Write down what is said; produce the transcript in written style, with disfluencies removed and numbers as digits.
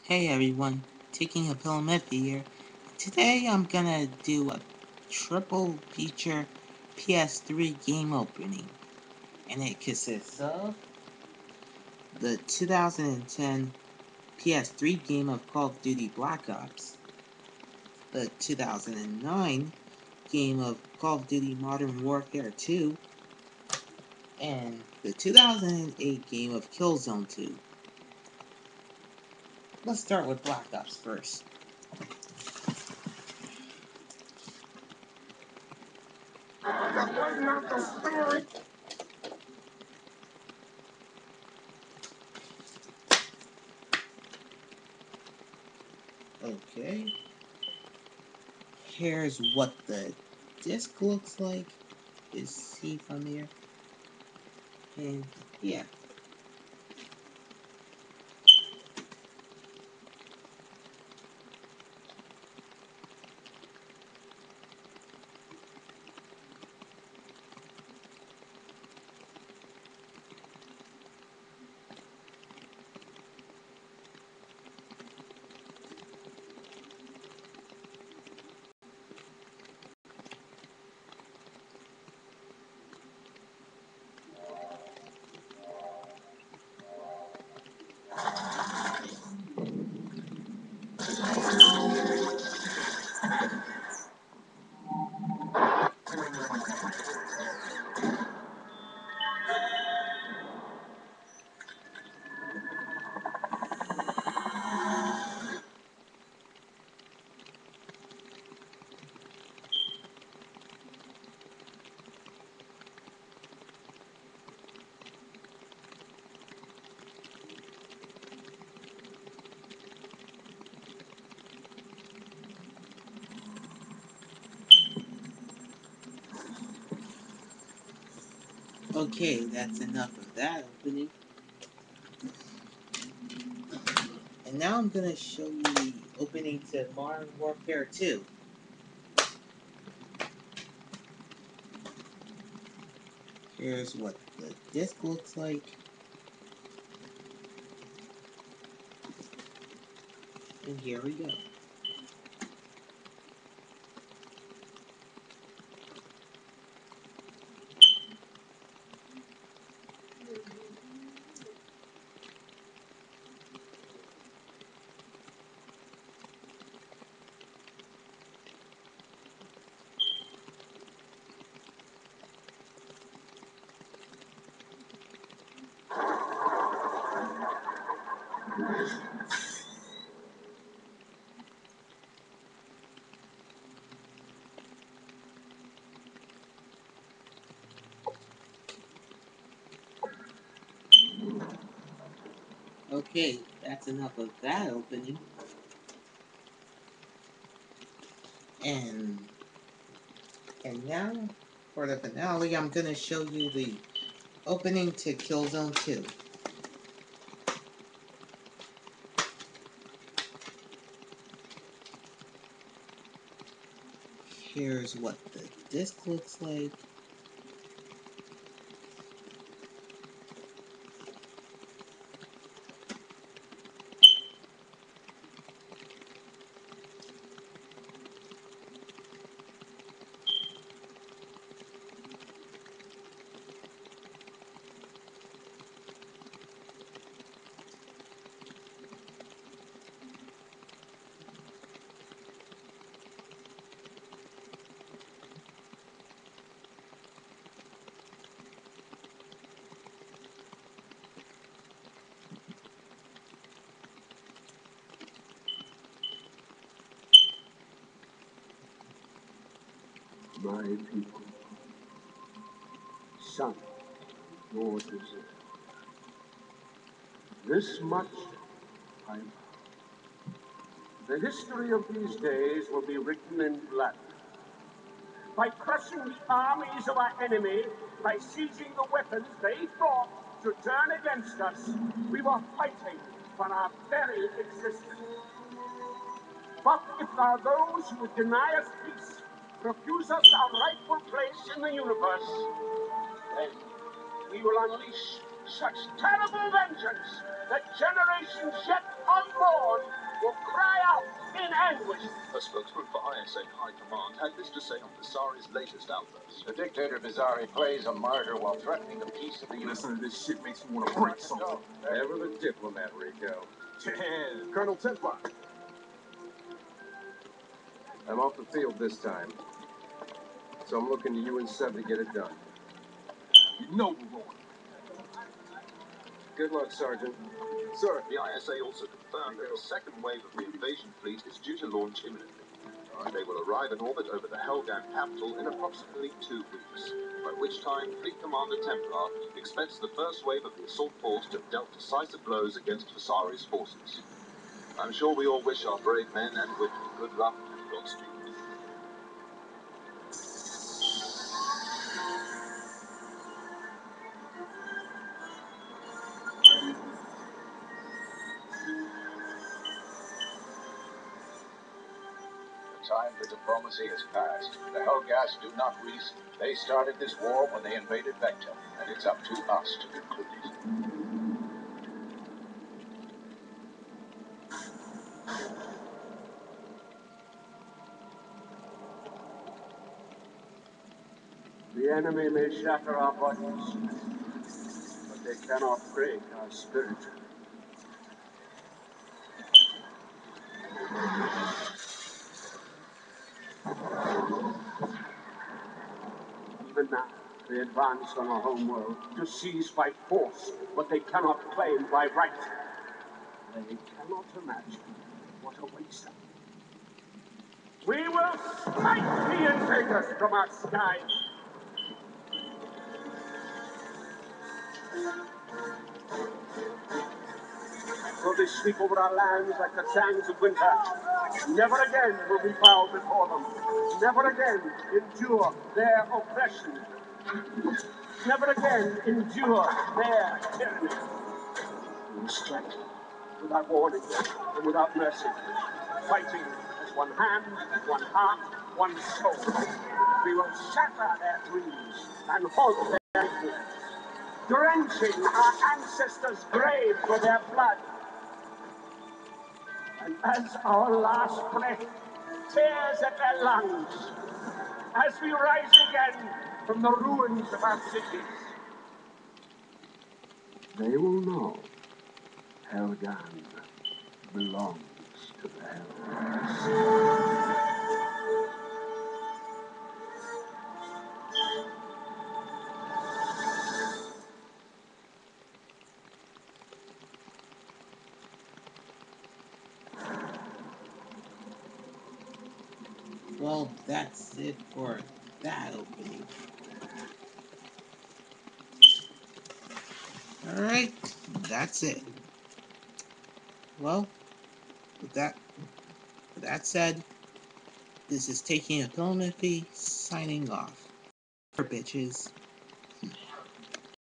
Hey everyone, taking a pill Miffy here. Today I'm gonna do a triple feature PS3 game opening, and it consists of the 2010 PS3 game of Call of Duty Black Ops, the 2009 game of Call of Duty Modern Warfare 2, and the 2008 game of Killzone 2. Let's start with Black Ops first. Okay, here's what the disc looks like. Is see from here, and yeah. Okay, that's enough of that opening. And now I'm gonna show you the opening to Modern Warfare 2. Here's what the disc looks like. And here we go. Okay, that's enough of that opening. And and now for the finale, I'm gonna show you the opening to Killzone 2. Here's what the disc looks like. My people, some more deserve. This much I vow. The history of these days will be written in blood. By crushing the armies of our enemy, by seizing the weapons they thought to turn against us, we were fighting for our very existence. But if there are those who would deny us peace, refuse us our rightful place in the universe, then we will unleash such terrible vengeance that generations yet unborn will cry out in anguish. A spokesman for ISA High Command had this to say on Visari's latest outburst. The dictator Visari plays a martyr while threatening the peace of the universe. Listen to this shit makes me want to break something. Ever the diplomat, Rico. Yeah. Colonel Templar. I'm off the field this time, so I'm looking to you and Seb to get it done. You know we're rolling. Good luck, Sergeant. Sir. The ISA also confirmed that a second wave of the invasion fleet is due to launch imminently. They will arrive in orbit over the Helghan capital in approximately 2 weeks, by which time Fleet Commander Templar expects the first wave of the assault force to have dealt decisive blows against Visari's forces. I'm sure we all wish our brave men and women good luck and Godspeed. The time for diplomacy has passed. The Helghast do not reason. They started this war when they invaded Vector, and it's up to us to conclude it. The enemy may shatter our bodies, but they cannot break our spirit. Even now, they advance on our home world to seize by force what they cannot claim by right. They cannot imagine what awaits them. We will smite the invaders from our skies. Will they sweep over our lands like the sands of winter? Never again will we bow before them. Never again endure their oppression. Never again endure their tyranny. We will strike without warning and without mercy, fighting as one hand, one heart, one soul. We will shatter their dreams and haunt their nightmares, drenching our ancestors' graves with their blood. And as our last breath tears at their lungs, as we rise again from the ruins of our cities, they will know Helghan belongs to the Helghast. Well, that's it for that opening. Alright, that's it. Well, with that said, this is Taking a Pill signing off. Bitches.